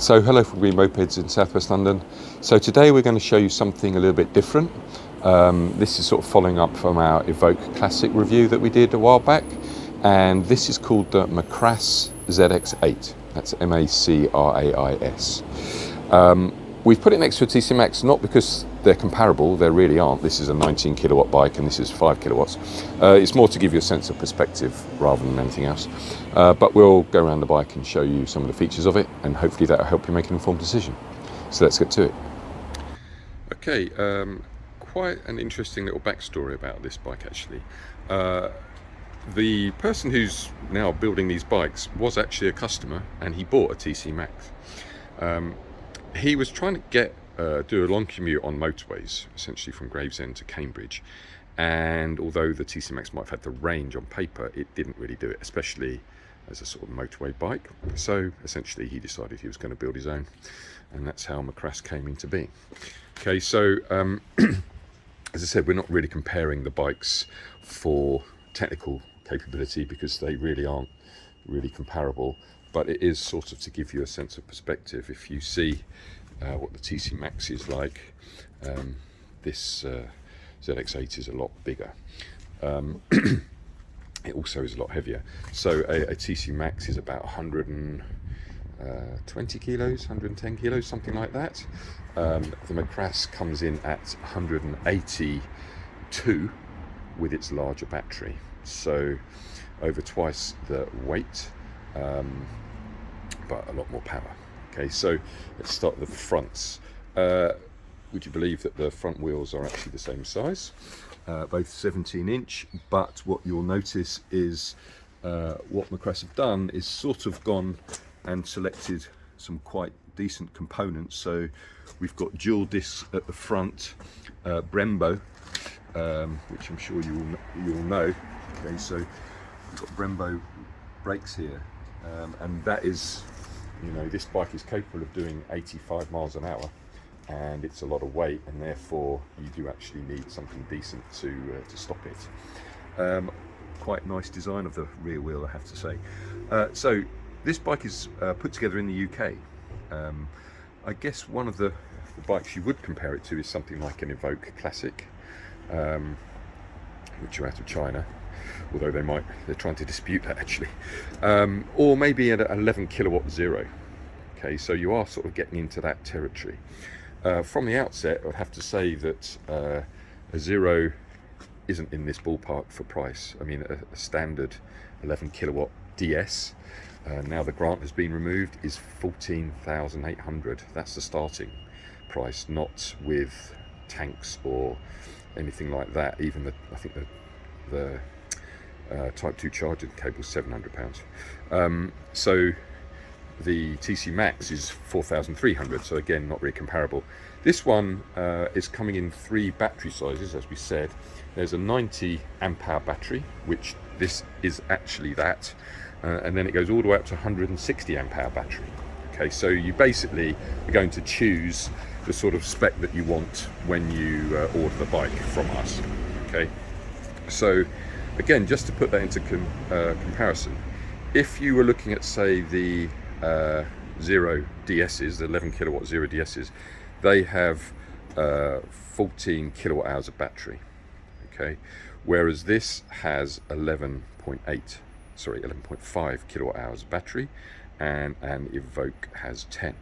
So hello from Green-Mopeds in southwest London. So today we're going to show you something a little bit different. This is sort of following up from our Evoke Classic review that we did a while back, and this is called the MacRais Z8X. That's M-A-C-R-A-I-S. We've put it next to a TC Max not because they're comparable, they really aren't. This is a 19 kilowatt bike and this is 5 kilowatts. It's more to give you a sense of perspective rather than anything else. But we'll go around the bike and show you some of the features of it, and hopefully that'll help you make an informed decision. So let's get to it. Okay, quite an interesting little backstory about this bike actually. The person who's now building these bikes was actually a customer, and he bought a TC Max. He was trying to do a long commute on motorways, essentially from Gravesend to Cambridge, and although the TC Max might have had the range on paper, it didn't really do it, especially as a sort of motorway bike. So essentially he decided he was going to build his own, and that's how MacRais came into being. Okay, so as I said, we're not really comparing the bikes for technical capability because they really aren't really comparable, but it is sort of to give you a sense of perspective. If you see what the TC Max is like, this ZX8 is a lot bigger. It also is a lot heavier. So a TC Max is about 120 kilos, 110 kilos, something like that. The MacRais comes in at 182 with its larger battery. So over twice the weight, but a lot more power. Okay, so let's start with the fronts. Would you believe that the front wheels are actually the same size? Both 17-inch, but what you'll notice is what MacRais have done is sort of gone and selected some quite decent components. So we've got dual discs at the front, Brembo, which I'm sure you all know. Okay, so we've got Brembo brakes here, and that is, you know, this bike is capable of doing 85 miles an hour, and it's a lot of weight, and therefore you do actually need something decent to stop it. Quite nice design of the rear wheel, I have to say. So this bike is put together in the UK. I guess one of the bikes you would compare it to is something like an Evoke Classic, which are out of China, although they're trying to dispute that actually, or maybe an 11 kilowatt Zero. Okay, so you are sort of getting into that territory. From the outset, I'd have to say that a Zero isn't in this ballpark for price. I mean, a standard 11 kilowatt DS, now the grant has been removed, is 14,800. That's the starting price, not with tanks or anything like that. Even I think the Type 2 charging cable is £700. So the TC Max is 4,300, so again not really comparable. This one is coming in 3 battery sizes, as we said. There's a 90 amp hour battery, which this is actually that, and then it goes all the way up to 160 amp hour battery. Okay, so you basically are going to choose the sort of spec that you want when you order the bike from us. Okay, so again, just to put that into comparison, if you were looking at, say, the Zero DSs, the 11 kilowatt Zero DSs, they have 14 kilowatt hours of battery. Okay, whereas this has 11.5 kilowatt hours of battery, and Evoke has 10.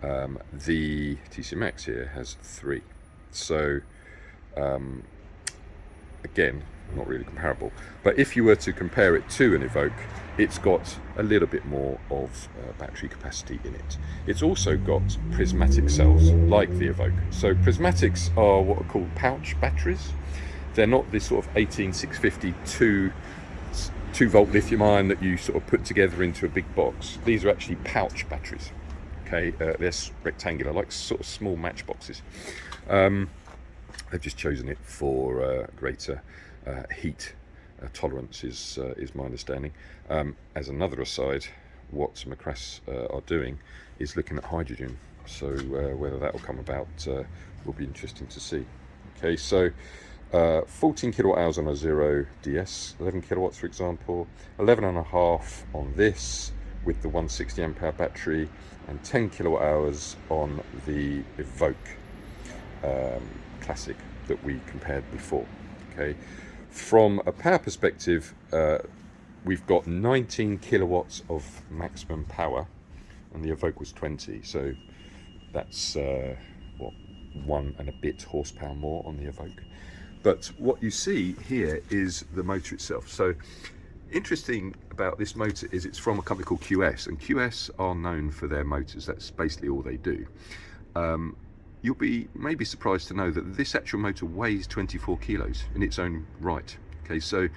The TC Max here has 3. So again, not really comparable. But if you were to compare it to an Evoke, it's got a little bit more of battery capacity in it. It's also got prismatic cells like the Evoke. So prismatics are what are called pouch batteries. They're not this sort of 18650 2-volt lithium ion that you sort of put together into a big box. These are actually pouch batteries. Okay, they're rectangular, like sort of small matchboxes. They've just chosen it for greater heat tolerance, is my understanding. As another aside, what MacRais are doing is looking at hydrogen. So whether that will come about will be interesting to see. Okay, so 14 kilowatt hours on a Zero DS, 11 kilowatts for example, 11.5 on this, with the 160 amp hour battery and 10 kilowatt hours on the Evoke Classic that we compared before. Okay, from a power perspective, we've got 19 kilowatts of maximum power, and the Evoke was 20, so that's what, 1 and a bit horsepower more on the Evoke. But what you see here is the motor itself. So interesting about this motor is it's from a company called QS, and QS are known for their motors. That's basically all they do. You'll be maybe surprised to know that this actual motor weighs 24 kilos in its own right. Okay, so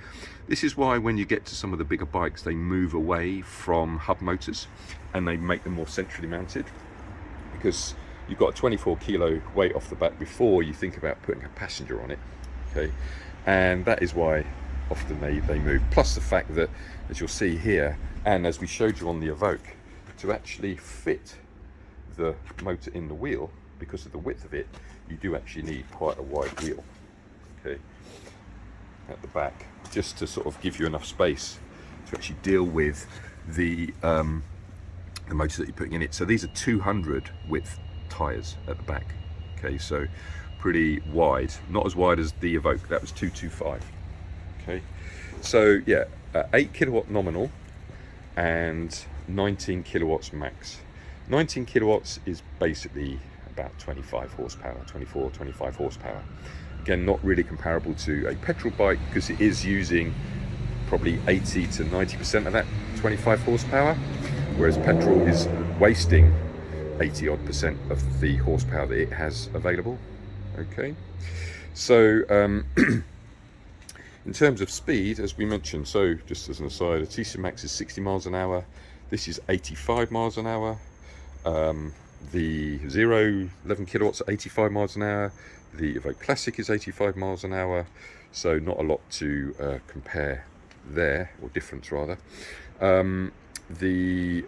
this is why when you get to some of the bigger bikes, they move away from hub motors and they make them more centrally mounted, because you've got a 24 kilo weight off the back before you think about putting a passenger on it. Okay, and that is why often they move. Plus the fact that, as you'll see here, and as we showed you on the Evoke, to actually fit the motor in the wheel, because of the width of it, you do actually need quite a wide wheel, okay, at the back, just to sort of give you enough space to actually deal with the motor that you're putting in it. So these are 200 width tires at the back. Okay, so pretty wide, not as wide as the Evoke, that was 225. Okay, so yeah, 8 kilowatt nominal and 19 kilowatts max. 19 kilowatts is basically about 25 horsepower, 24, 25 horsepower. Again, not really comparable to a petrol bike, because it is using probably 80 to 90% of that 25 horsepower, whereas petrol is wasting 80 odd percent of the horsepower that it has available. Okay, so in terms of speed, as we mentioned, so just as an aside, a TC Max is 60 miles an hour. This is 85 miles an hour. The Zero 11 kilowatts at 85 miles an hour. The Evoke Classic is 85 miles an hour. So not a lot to compare there, or difference rather. The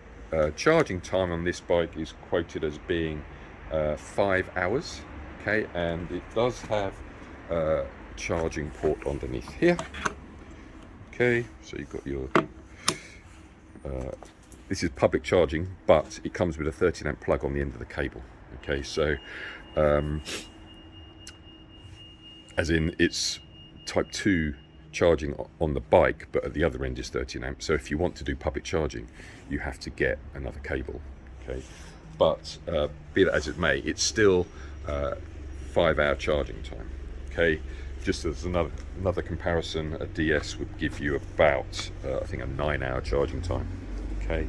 charging time on this bike is quoted as being 5 hours. Okay, and it does have a charging port underneath here. Okay, so you've got your this is public charging, but it comes with a 13 amp plug on the end of the cable. Okay, so as in it's type 2 charging on the bike, but at the other end is 13 amp. So if you want to do public charging, you have to get another cable. Okay, but be that as it may, it's still 5 hour charging time. Okay, just as another comparison, a DS would give you about I think a 9 hour charging time. Okay,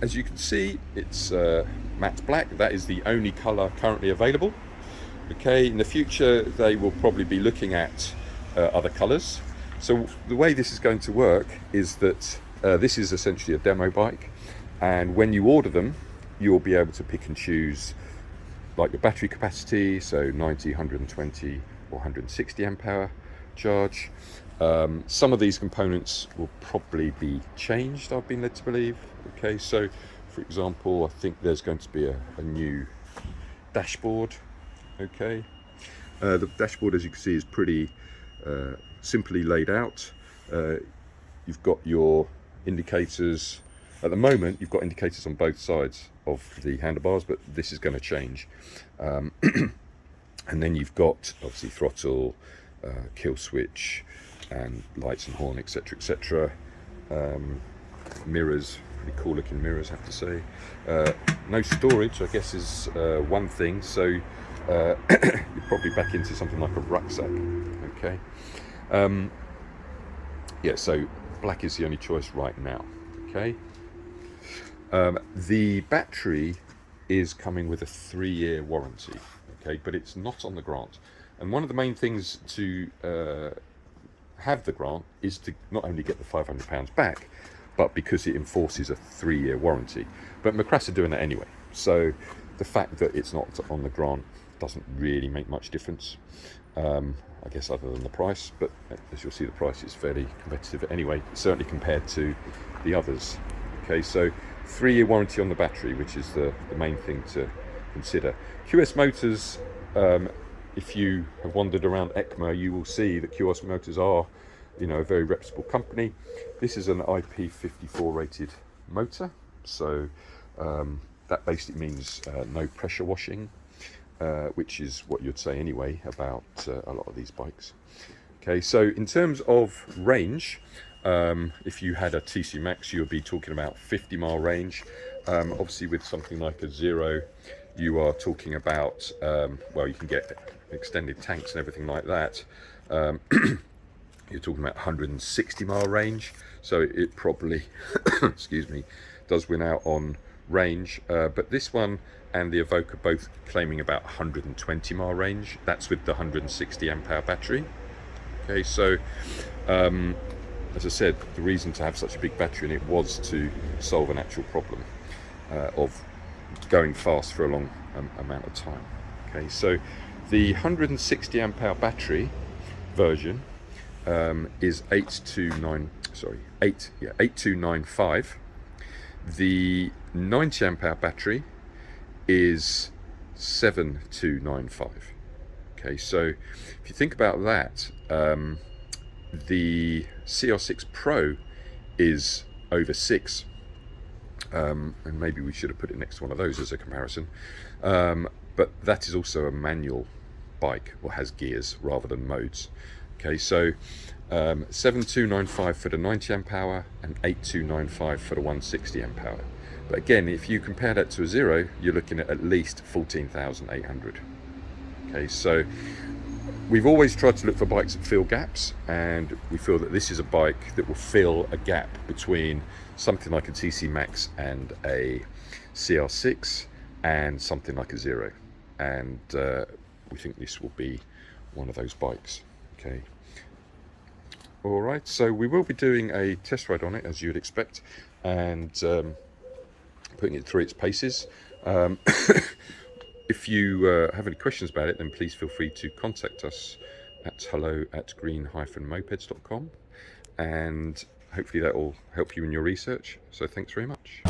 as you can see, it's matte black. That is the only color currently available. Okay, in the future they will probably be looking at other colors. So the way this is going to work is that this is essentially a demo bike, and when you order them, you'll be able to pick and choose like your battery capacity, so 90, 120 or 160 amp hour charge. Some of these components will probably be changed, I've been led to believe. Okay, so for example, I think there's going to be a new dashboard. Okay, the dashboard, as you can see, is pretty simply laid out. You've got your indicators. At the moment, you've got indicators on both sides of the handlebars, but this is going to change. And then you've got obviously throttle, kill switch, and lights and horn, etc, etc. Mirrors, pretty cool looking mirrors, I have to say. No storage, I guess, is one thing, so you're probably back into something like a rucksack. Okay, yeah, so black is the only choice right now. Okay, the battery is coming with a 3-year warranty. Okay, but it's not on the grant, and one of the main things to have the grant is to not only get the £500 back, but because it enforces a 3-year warranty. But MacRais are doing that anyway, so the fact that it's not on the grant doesn't really make much difference, I guess, other than the price. But as you'll see, the price is fairly competitive anyway, certainly compared to the others. Okay, so 3-year warranty on the battery, which is the main thing to consider. QS Motors, if you have wandered around ECMA, you will see that QS Motors are, you know, a very reputable company. This is an IP54 rated motor, so that basically means no pressure washing, which is what you'd say anyway about a lot of these bikes. Okay, so in terms of range, if you had a TC Max, you would be talking about 50-mile range. Obviously with something like a Zero, you are talking about, well, you can get extended tanks and everything like that. You're talking about 160-mile range, so it probably, excuse me, does win out on range. But this one and the Evoke are both claiming about 120-mile range. That's with the 160 amp hour battery. Okay, so as I said, the reason to have such a big battery in it was to solve an actual problem of going fast for a long amount of time. Okay, so the 160 amp hour battery version is 8295. The 90 amp hour battery is 7295. Okay, so if you think about that, the CR6 Pro is over 6, and maybe we should have put it next to one of those as a comparison, but that is also a manual bike, or has gears rather than modes. Okay, so 7295 for the 90 amp hour and 8295 for the 160 amp hour. But again, if you compare that to a Zero, you're looking at least 14,800. Okay, so we've always tried to look for bikes that fill gaps, and we feel that this is a bike that will fill a gap between something like a TC Max and a CR6 and something like a Zero, and we think this will be one of those bikes. Okay, all right, so we will be doing a test ride on it, as you would expect, and putting it through its paces. If you have any questions about it, then please feel free to contact us at hello@green-mopeds.com, and hopefully that will help you in your research. So thanks very much.